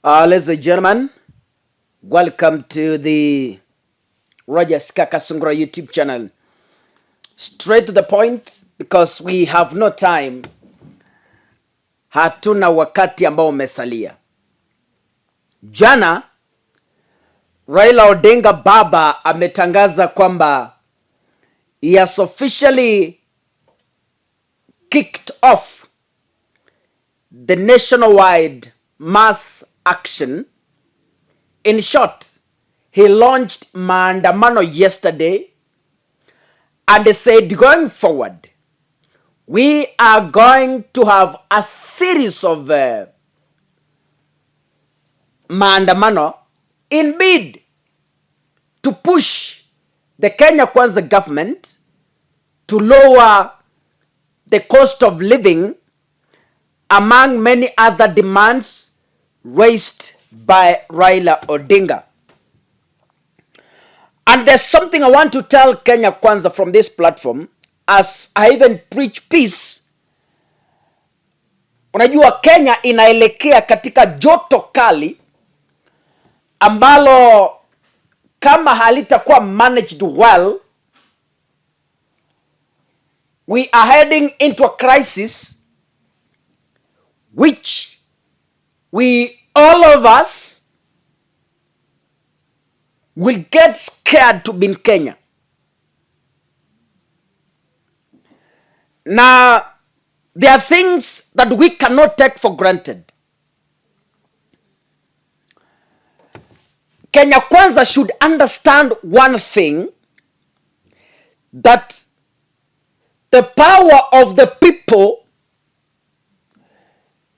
Ladies and gentlemen, welcome to the Kakasungura YouTube channel. Straight to the point because we have no time. Hatuna wakati ambao umesalia. Jana Raila Odinga baba ametangaza kwamba he has officially kicked off the nationwide mass action. In short, he launched maandamano yesterday and said going forward, we are going to have a series of maandamano in bid to push the Kenya Kwanza government to lower the cost of living, among many other demands raised by Raila Odinga. And there's something I want to tell Kenya Kwanza from this platform, as I even preach peace. Unajua Kenya inaelekea katika joto kali ambalo kama halitakuwa managed well, we are heading into a crisis which all of us will get scared to be in Kenya. Now, there are things that we cannot take for granted. Kenya Kwanza should understand one thing, that the power of the people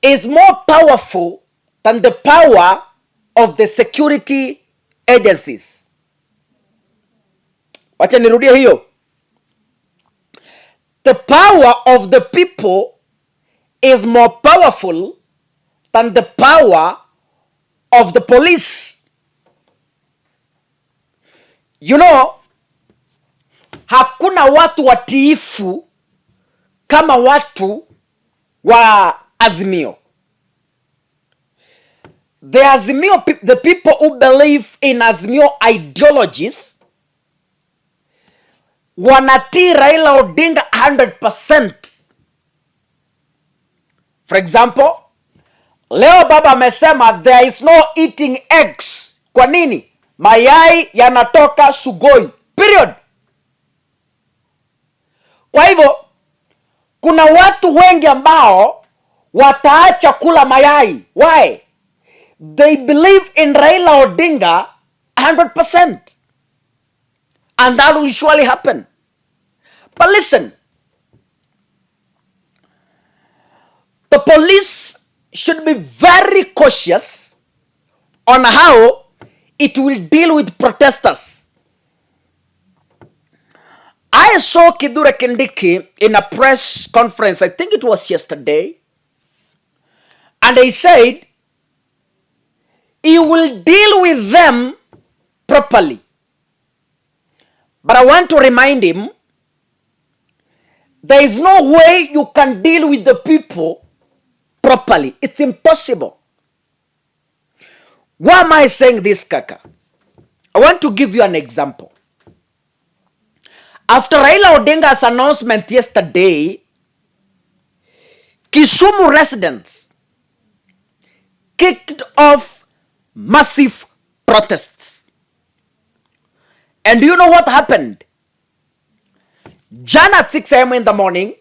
is more powerful than the power of the security agencies. Wacha nirudie hiyo. The power of the people is more powerful than the power of the police. You know, hakuna watu watiifu kama watu wa Azimio. The people who believe in Azimio ideologies wanatii Raila Odinga 100%. For example, leo baba amesema there is no eating eggs. Kwa nini? Mayai yanatoka Sugoi. Period. Kwa hivyo kuna watu wengi ambao wataacha kula mayai. Why? They believe in Raila Odinga 100%. And that will surely happen. But listen, the police should be very cautious on how it will deal with protesters. I saw Kithure Kindiki in a press conference, I think it was yesterday, and he said he will deal with them properly. But I want to remind him, there is no way you can deal with the people properly. It's impossible. Why am I saying this, Kaka? I want to give you an example. After Raila Odinga's announcement yesterday, Kisumu residents kicked off massive protests. And do you know what happened? Jana at 6 a.m. in the morning,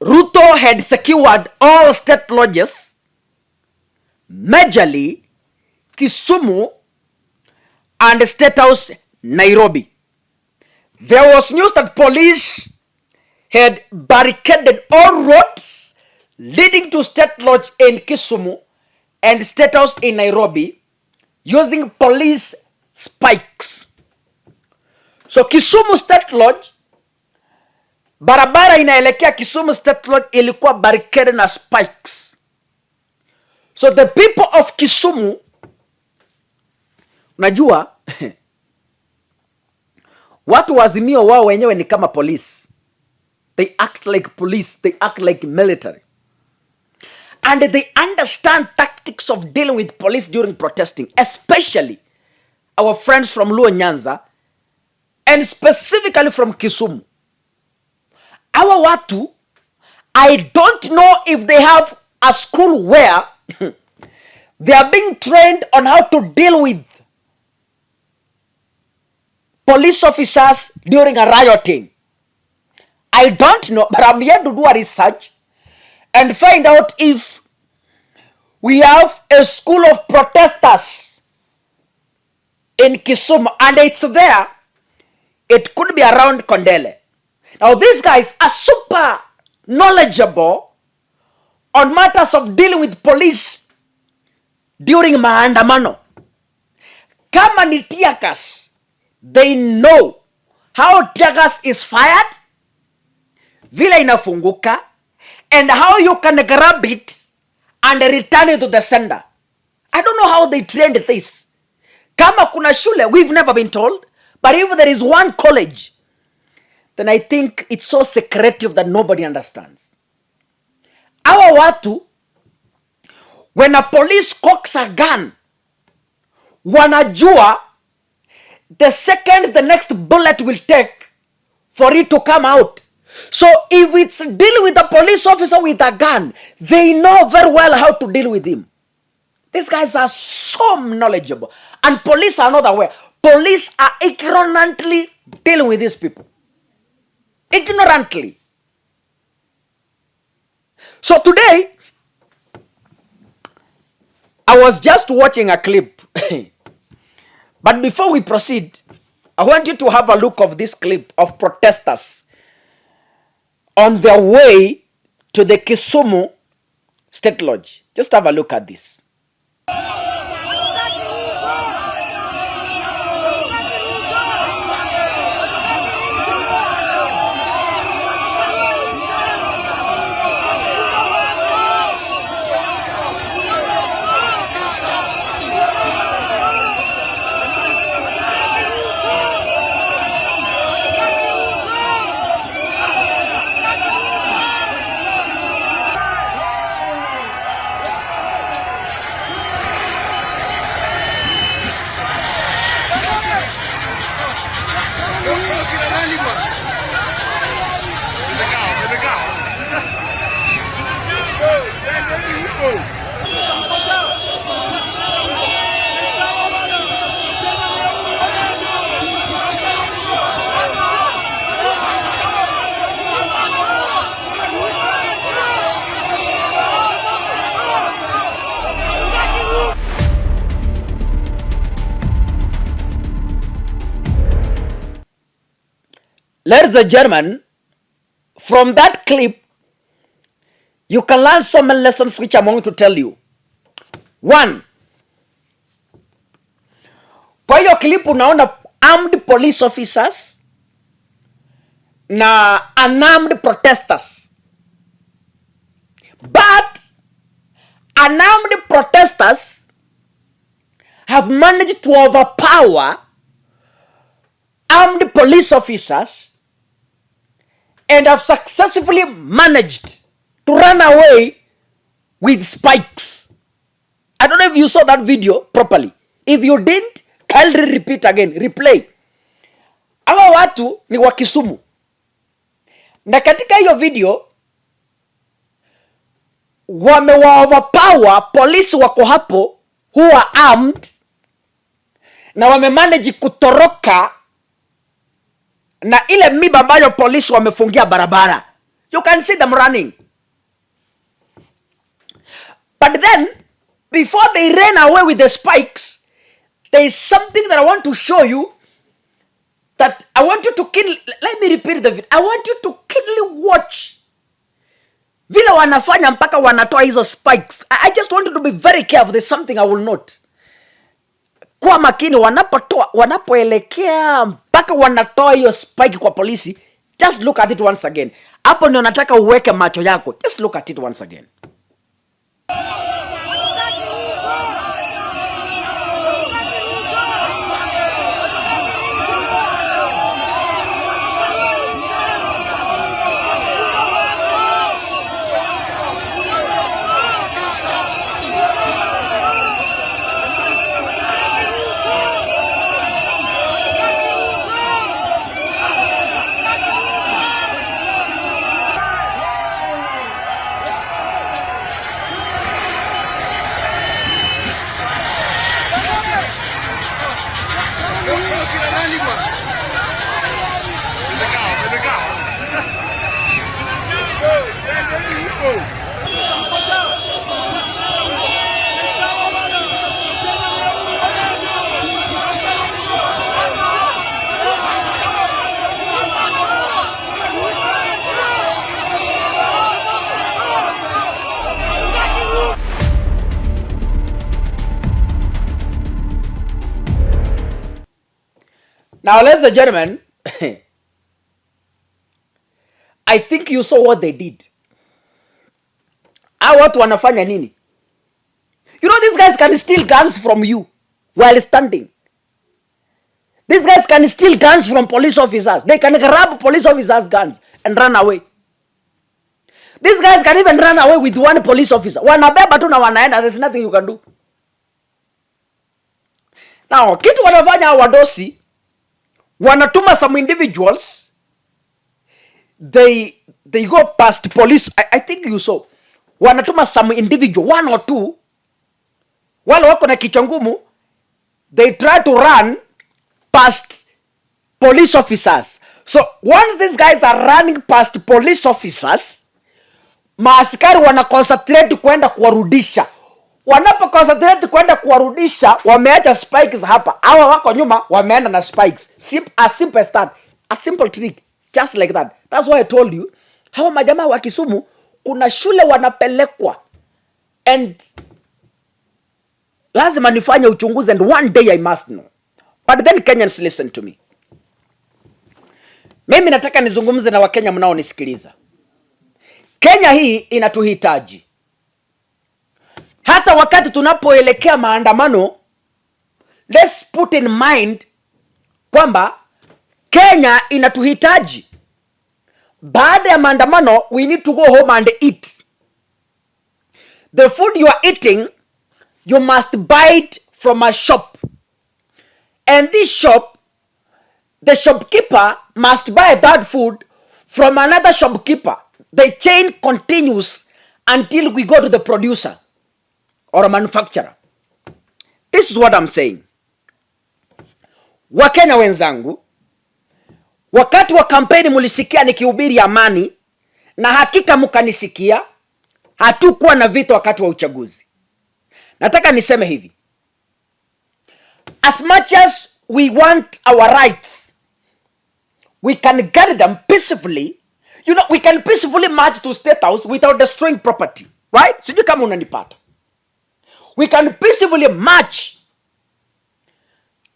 Ruto had secured all state lodges, majorly Kisumu and statehouse Nairobi. There was news that police had barricaded all roads leading to state lodge in Kisumu and statehouse in Nairobi using police spikes. So Kisumu State Lodge, barabara inaelekea Kisumu State Lodge ilikuwa barricaded na spikes. So the people of Kisumu, unajua watu wa Azimio wao wenyewe ni kama police. They act like police, they act like military. and they understand tactics of dealing with police during protesting, especially our friends from Luo Nyanza and specifically from Kisumu. Our watu, I don't know if they have a school where they are being trained on how to deal with police officers during a rioting. I don't know, but I'm here to do a research and find out if we have a school of protesters in Kisumu, and it's there. It could be around Kondele. Now, these guys are super knowledgeable on matters of dealing with police during maandamano. Kama ni tear gas, they know how tear gas is fired, vile inafunguka, and how you can grab it and return it to the sender. I don't know how they trained this. Kama kuna shule, we've never been told, but if there is one college, then I think it's so secretive that nobody understands. Our watu, when a police cocks a gun, wanajua the second the next bullet will take for it to come out. So if it's dealing with a police officer with a gun, they know very well how to deal with him. These guys are so knowledgeable. And police are not aware. Police are ignorantly dealing with these people. Ignorantly. So today, I was just watching a clip. But before we proceed, I want you to have a look of this clip of protesters on their way to the Kisumu State Lodge. Just have a look at this. Ladies and gentlemen, from that clip, you can learn so many lessons which I'm going to tell you. One, kwa hiyo clip unaona armed police officers na unarmed protesters. But unarmed protesters have managed to overpower armed police officers and have successfully managed to run away with spikes. I don't know if you saw that video properly. If you didn't, kindly repeat again, replay. Hawa watu ni wa Kisumu. Na katika hiyo video, overpower polisi wako hapo who are armed na wamemanage kutoroka na ile miba ambayo polisi wamefungia barabara. You can see them running. But then, before they ran away with the spikes, there is something that I want to show you, that I want you to let me repeat the video. I want you to keenly watch vile wanafanya mpaka wanatoa hizo spikes. I just want you to be very careful. There's something I will note. Kwa makini wanapoelekea mpaka wanatoa hiyo spike kwa polisi. Just look at it once again. Hapo ndio nataka uweke macho yako. Just look at it once again. Now, ladies and gentlemen, I think you saw what they did. Hao watu wanafanya nini? You know, these guys can steal guns from you while standing. These guys can steal guns from police officers. They can grab police officers' guns and run away. These guys can even run away with one police officer. Wanabeba tu na wanaenda. There's nothing you can do. Now, kitu wanafanya wadosi, wanatuma some individuals, they go past police. I think you saw. Wanatuma some individual, one or two, wale wako na kichwa ngumu, they try to run past police officers. So once these guys are running past police officers, maaskari wana concentrate kwenda kuwarudisha. Wanapo concentrate kwenda kuwarudisha, wameacha spikes hapa. Hawa wako nyuma wameenda na spikes. As simple as that. A simple trick. Just like that. That's why I told you. Hawa majamaa wa Kisumu, kuna shule wanapelekwa. And lazima nifanye uchunguzi, and one day I must know. But then Kenyans, listen to me. Mimi nataka nizungumze na Wakenya mnaonisikiliza. Kenya hii inatuhitaji. Hata wakati tunapoelekea maandamano, let's put in mind kwamba Kenya inatuhitaji. Baada ya maandamano, we need to go home and eat. The food you are eating, you must buy it from a shop. And this shop, the shopkeeper must buy that food from another shopkeeper. The chain continues until we go to the producer or a manufacturer. This is what I'm saying. Wakenya wenzangu, wakati wa kampeni mulisikia nikihubiri amani, na hakika mkanisikia. Hatukuwa na vita wakati wa uchaguzi. Nataka niseme hivi. As much as we want our rights, we can get them peacefully. You know, we can peacefully march to State House without destroying property. Right? Sijui kama unanipata. We can peacefully march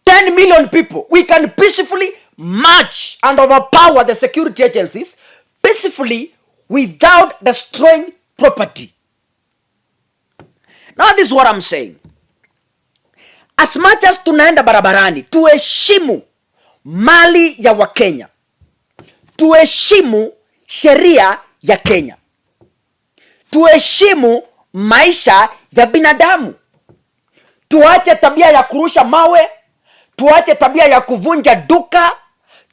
10 million people. We can peacefully march and overpower the security agencies peacefully without destroying property. Now this is what I'm saying. As much as tunaenda barabarani, tuheshimu mali ya Wakenya. Tuheshimu sheria ya Kenya. Tuheshimu maisha ya binadamu. Tuache tabia ya kurusha mawe, tuache tabia ya kuvunja duka,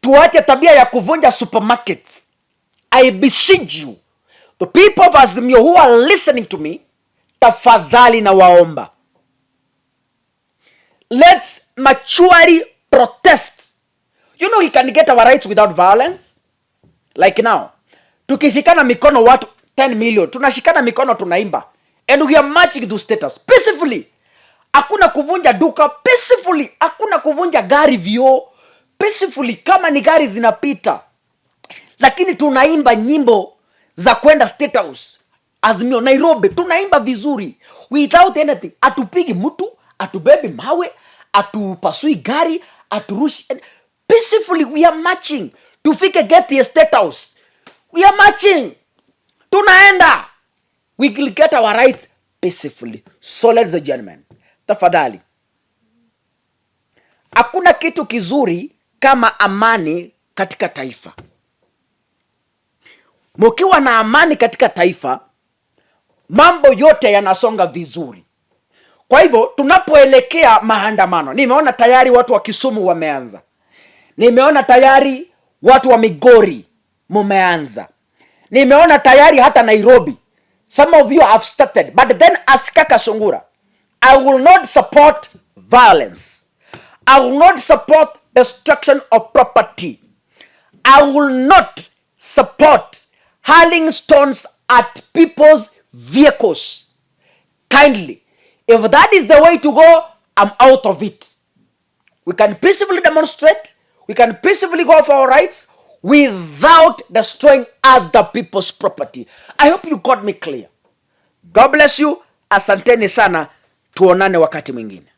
tuache tabia ya kuvunja supermarkets. I beseech you, the people of Azimio who are listening to me, tafadhali na waomba. Let's maturely protest. You know, we can get our rights without violence. Like now, tukishikana mikono watu 10 million, tunashikana mikono tunaimba. And we are marching to status peacefully. Hakuna kuvunja duka peacefully. Hakuna kuvunja gari vioo peacefully kama ni gari zinapita. Lakini tunaimba nyimbo za kwenda State House. Azimio Nairobi tunaimba vizuri without anything. Atupigi mtu, atubebi mawe, atupasui gari, aturushi. Peacefully we are marching. Tufike get the State House. We are marching. Tunaenda. We will get our rights peacefully. So ladies and gentlemen, tafadhali. Hakuna kitu kizuri kama amani katika taifa. Mkiwa na amani katika taifa, mambo yote yanasonga vizuri. Kwa hivyo tunapoelekea maandamano, nimeona tayari watu wa Kisumu wameanza. Nimeona tayari watu wa Migori mumeanza. Nimeona tayari hata Nairobi. Some of you have started. But then as Kakasungura, I will not support violence. I will not support destruction of property. I will not support hurling stones at people's vehicles. Kindly, if that is the way to go, I'm out of it. We can peacefully demonstrate. We can peacefully go for our rights without destroying other people's property. I hope you got me clear. God bless you. Asanteni sana. Tuonane wakati mwingine.